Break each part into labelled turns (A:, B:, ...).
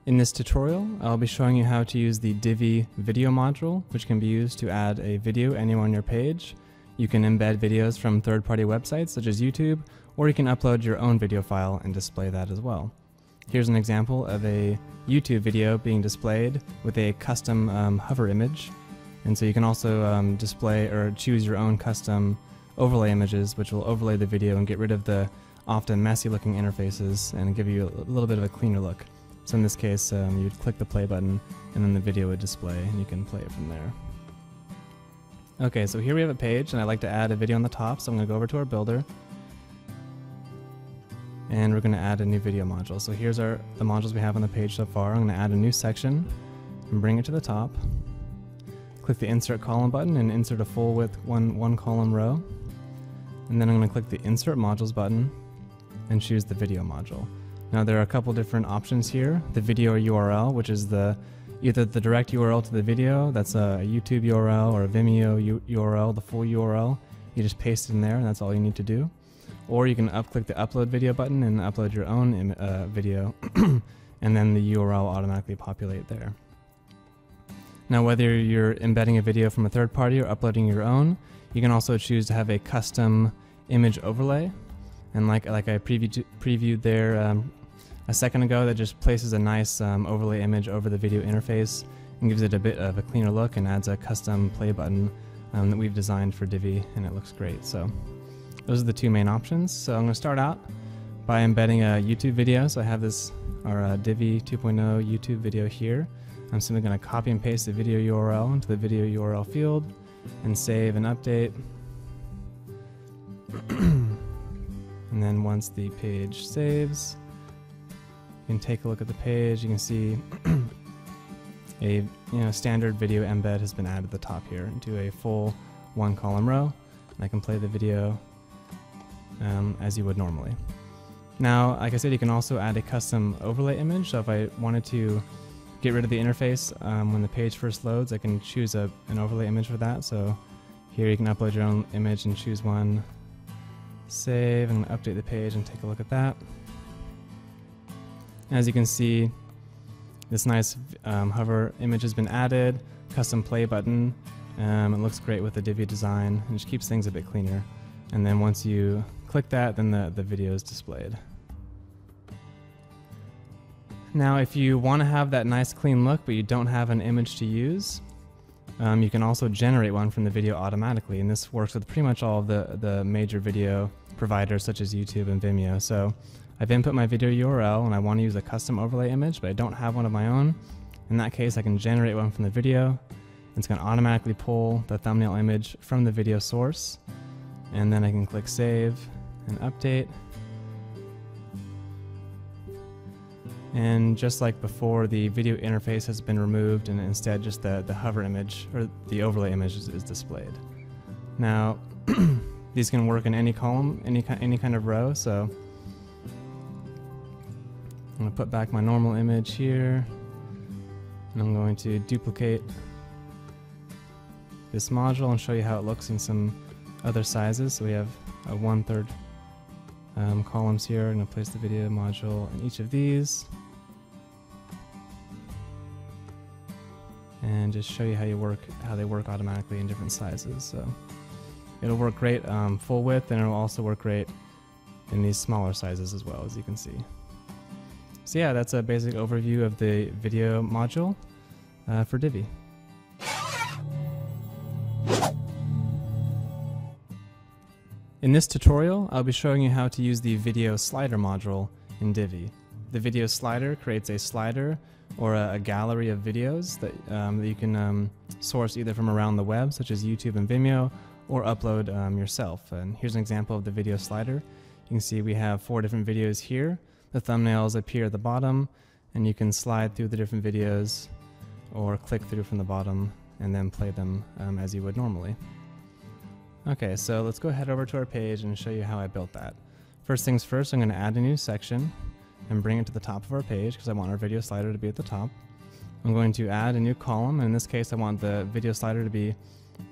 A: In this tutorial, I'll be showing you how to use the Divi video module, which can be used to add a video anywhere on your page. You can embed videos from third-party websites such as YouTube, or you can upload your own video file and display that as well. Here's an example of a YouTube video being displayed with a custom hover image. And so you can also display or choose your own custom overlay images, which will overlay the video and get rid of the often messy looking interfaces and give you a little bit of a cleaner look. So in this case, you'd click the play button and then the video would display and you can play it from there. Okay, so here we have a page and I'd like to add a video on the top, so I'm going to go over to our builder and we're going to add a new video module. So here's the modules we have on the page so far. I'm going to add a new section and bring it to the top. Click the insert column button and insert a full width one column row. And then I'm going to click the insert modules button and choose the video module. Now there are a couple different options here. The video URL, which is either the direct URL to the video, that's a YouTube URL or a Vimeo URL, the full URL. You just paste it in there and that's all you need to do. Or you can click the upload video button and upload your own video and then the URL will automatically populate there. Now whether you're embedding a video from a third party or uploading your own, you can also choose to have a custom image overlay. And like I previewed there a second ago, that just places a nice overlay image over the video interface and gives it a bit of a cleaner look and adds a custom play button that we've designed for Divi, and it looks great. So those are the two main options. So I'm going to start out by embedding a YouTube video. So I have our Divi 2.0 YouTube video here. I'm simply going to copy and paste the video URL into the video URL field and save and update. And then once the page saves, you can take a look at the page. You can see a standard video embed has been added at the top here into a full one column row. And I can play the video as you would normally. Now, like I said, you can also add a custom overlay image. So if I wanted to get rid of the interface when the page first loads, I can choose an overlay image for that. So here you can upload your own image and choose one. Save and update the page and take a look at that. As you can see, this nice hover image has been added, custom play button. It looks great with the Divi design and just keeps things a bit cleaner. And then once you click that, then the video is displayed. Now if you want to have that nice clean look but you don't have an image to use, you can also generate one from the video automatically, and this works with pretty much all of the major video providers such as YouTube and Vimeo. So I've input my video URL and I want to use a custom overlay image, but I don't have one of my own. In that case, I can generate one from the video. It's going to automatically pull the thumbnail image from the video source, and then I can click save and update. And just like before, the video interface has been removed and instead just the hover image or the overlay image is displayed. Now these can work in any column, any kind of row. So I'm going to put back my normal image here and I'm going to duplicate this module and show you how it looks in some other sizes. So we have a 1/3 columns here. I'm going to place the video module in each of these and just show you how they work automatically in different sizes. So it'll work great full width, and it'll also work great in these smaller sizes as well, as you can see. So yeah, that's a basic overview of the video module for Divi. In this tutorial, I'll be showing you how to use the video slider module in Divi. The video slider creates a slider or a gallery of videos that you can source either from around the web, such as YouTube and Vimeo, or upload yourself. And here's an example of the video slider. You can see we have 4 different videos here. The thumbnails appear at the bottom, and you can slide through the different videos or click through from the bottom and then play them as you would normally. Okay, so let's go ahead over to our page and show you how I built that. First things first, I'm going to add a new section and bring it to the top of our page because I want our video slider to be at the top. I'm going to add a new column, and in this case I want the video slider to be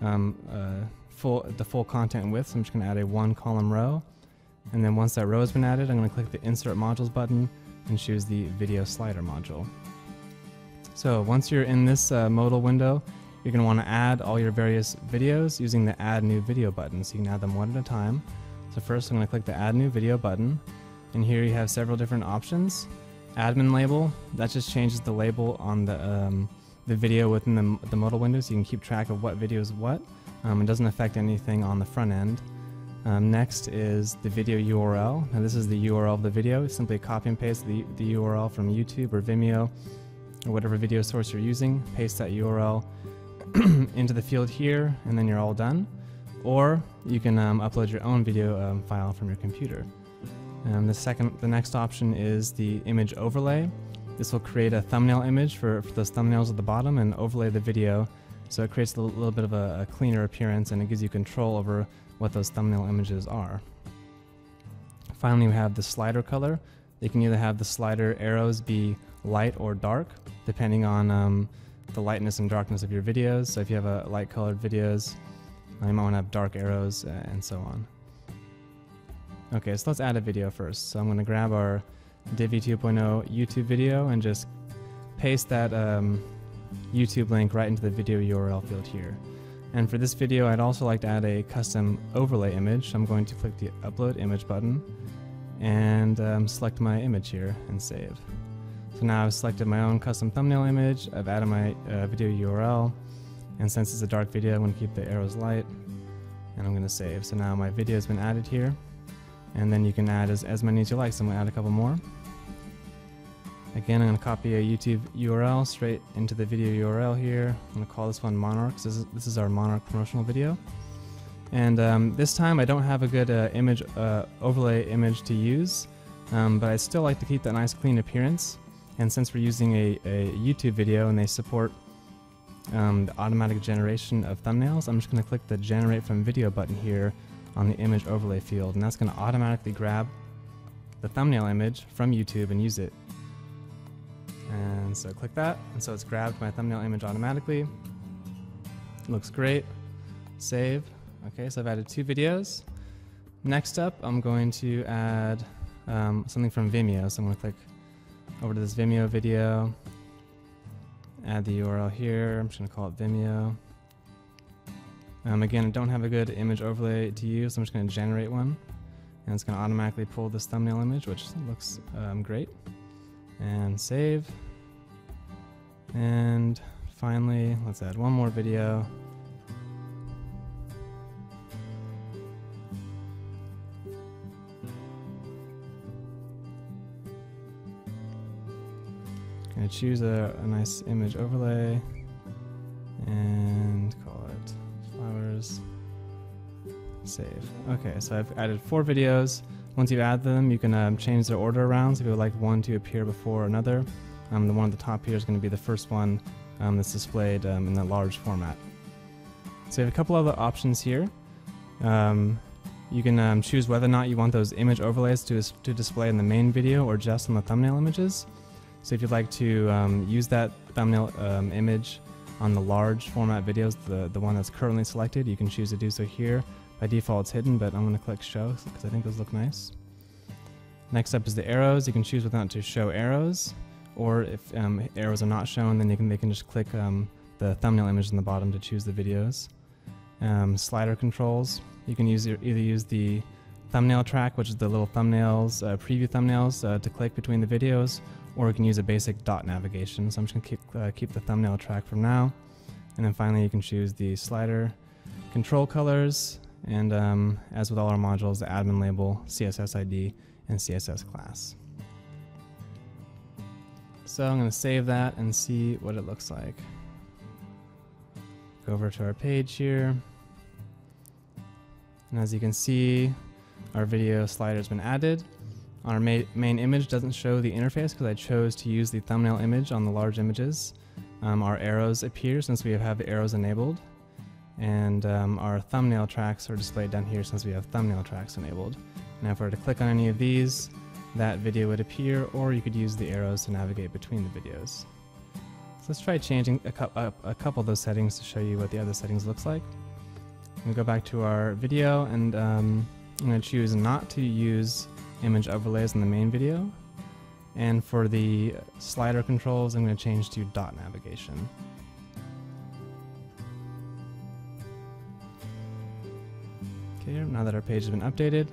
A: the full content width, so I'm just going to add a 1 column row. And then once that row has been added, I'm going to click the Insert Modules button and choose the Video Slider module. So once you're in this modal window, you're going to want to add all your various videos using the Add New Video button. So you can add them one at a time. So first I'm going to click the Add New Video button. And here you have several different options. Admin label, that just changes the label on the video within the modal window, so you can keep track of what video is what. It doesn't affect anything on the front end. Next is the video URL. Now this is the URL of the video. Simply copy and paste the URL from YouTube or Vimeo or whatever video source you're using. Paste that URL into the field here, and then you're all done. Or you can upload your own video file from your computer. The next option is the image overlay. This will create a thumbnail image for those thumbnails at the bottom and overlay the video, so it creates a little bit of a cleaner appearance, and it gives you control over what those thumbnail images are. Finally, we have the slider color. You can either have the slider arrows be light or dark, depending on the lightness and darkness of your videos. So if you have a light colored videos, you might want to have dark arrows and so on. Okay, so let's add a video first. So I'm going to grab our Divi 2.0 YouTube video and just paste that YouTube link right into the video URL field here. And for this video, I'd also like to add a custom overlay image. So I'm going to click the Upload Image button and select my image here and save. So now I've selected my own custom thumbnail image, I've added my video URL, and since it's a dark video, I'm going to keep the arrows light, and I'm going to save. So now my video has been added here. And then you can add as many as you like, so I'm going to add a couple more. Again, I'm going to copy a YouTube URL straight into the video URL here. I'm going to call this one Monarch. This is our Monarch promotional video. And this time I don't have a good overlay image to use, but I still like to keep that nice clean appearance. And since we're using a YouTube video and they support the automatic generation of thumbnails, I'm just going to click the Generate from Video button here on the image overlay field, and that's going to automatically grab the thumbnail image from YouTube and use it. And so click that, and so it's grabbed my thumbnail image automatically. Looks great. Save. Okay, so I've added 2 videos. Next up, I'm going to add something from Vimeo. So I'm going to click over to this Vimeo video, add the URL here. I'm just going to call it Vimeo. Again, I don't have a good image overlay to use, so I'm just going to generate one. And it's going to automatically pull this thumbnail image, which looks great. And save. And finally, let's add one more video. Going to choose a nice image overlay and call it flowers. Save. Okay, so I've added 4 videos. Once you add them, you can change their order around, so if you would like one to appear before another. The one at the top here is going to be the first one that's displayed in the large format. So you have a couple other options here. You can choose whether or not you want those image overlays to display in the main video or just on the thumbnail images. So if you'd like to use that thumbnail image on the large format videos, the one that's currently selected, you can choose to do so here. By default it's hidden, but I'm going to click show because I think those look nice. Next up is the arrows. You can choose whether or not to show arrows, or if arrows are not shown, then they can just click the thumbnail image in the bottom to choose the videos. Slider controls. You can either use the thumbnail track, which is the little thumbnails, preview thumbnails to click between the videos, or you can use a basic dot navigation. So I'm just going to keep the thumbnail track from now. And then finally you can choose the slider control colors, and as with all our modules, the admin label, CSS ID, and CSS class. So I'm going to save that and see what it looks like. Go over to our page here. And as you can see, our video slider has been added. Our main image doesn't show the interface because I chose to use the thumbnail image on the large images. Our arrows appear since we have the arrows enabled. And our thumbnail tracks are displayed down here since we have thumbnail tracks enabled. Now if I were to click on any of these, that video would appear, or you could use the arrows to navigate between the videos. So let's try changing a couple of those settings to show you what the other settings looks like. I'm going to go back to our video, and I'm going to choose not to use image overlays in the main video. And for the slider controls, I'm going to change to dot navigation. Okay, now that our page has been updated,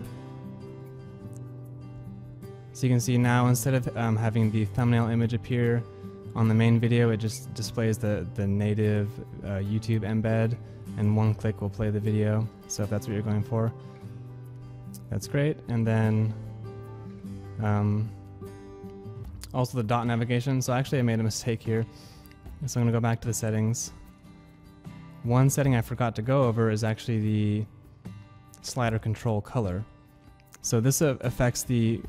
A: so you can see now instead of having the thumbnail image appear on the main video, it just displays the native YouTube embed, and one click will play the video. So if that's what you're going for, that's great. And then also the dot navigation. So actually I made a mistake here. So I'm going to go back to the settings. One setting I forgot to go over is actually the slider control color. So this affects the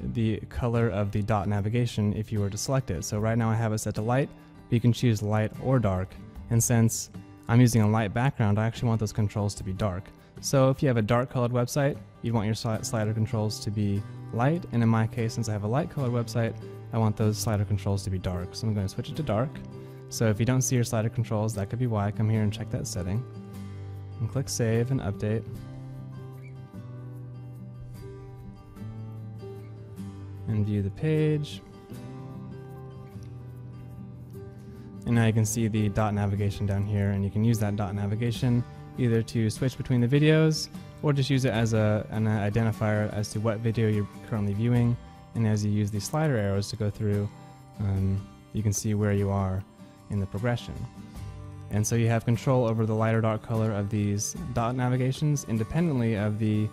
A: color of the dot navigation if you were to select it. So right now I have it set to light, but you can choose light or dark. And since I'm using a light background, I actually want those controls to be dark. So if you have a dark colored website, you want your slider controls to be light. And in my case, since I have a light colored website, I want those slider controls to be dark. So I'm going to switch it to dark. So if you don't see your slider controls, that could be why. Come here and check that setting. And click Save and Update. And view the page. And now you can see the dot navigation down here, and you can use that dot navigation either to switch between the videos or just use it as an identifier as to what video you're currently viewing. And as you use the slider arrows to go through, you can see where you are in the progression. And so you have control over the light or dark color of these dot navigations independently of the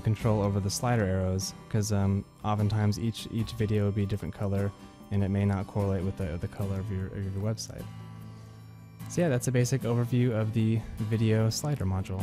A: control over the slider arrows, because oftentimes each video will be a different color and it may not correlate with the color of your website. So yeah, that's a basic overview of the video slider module.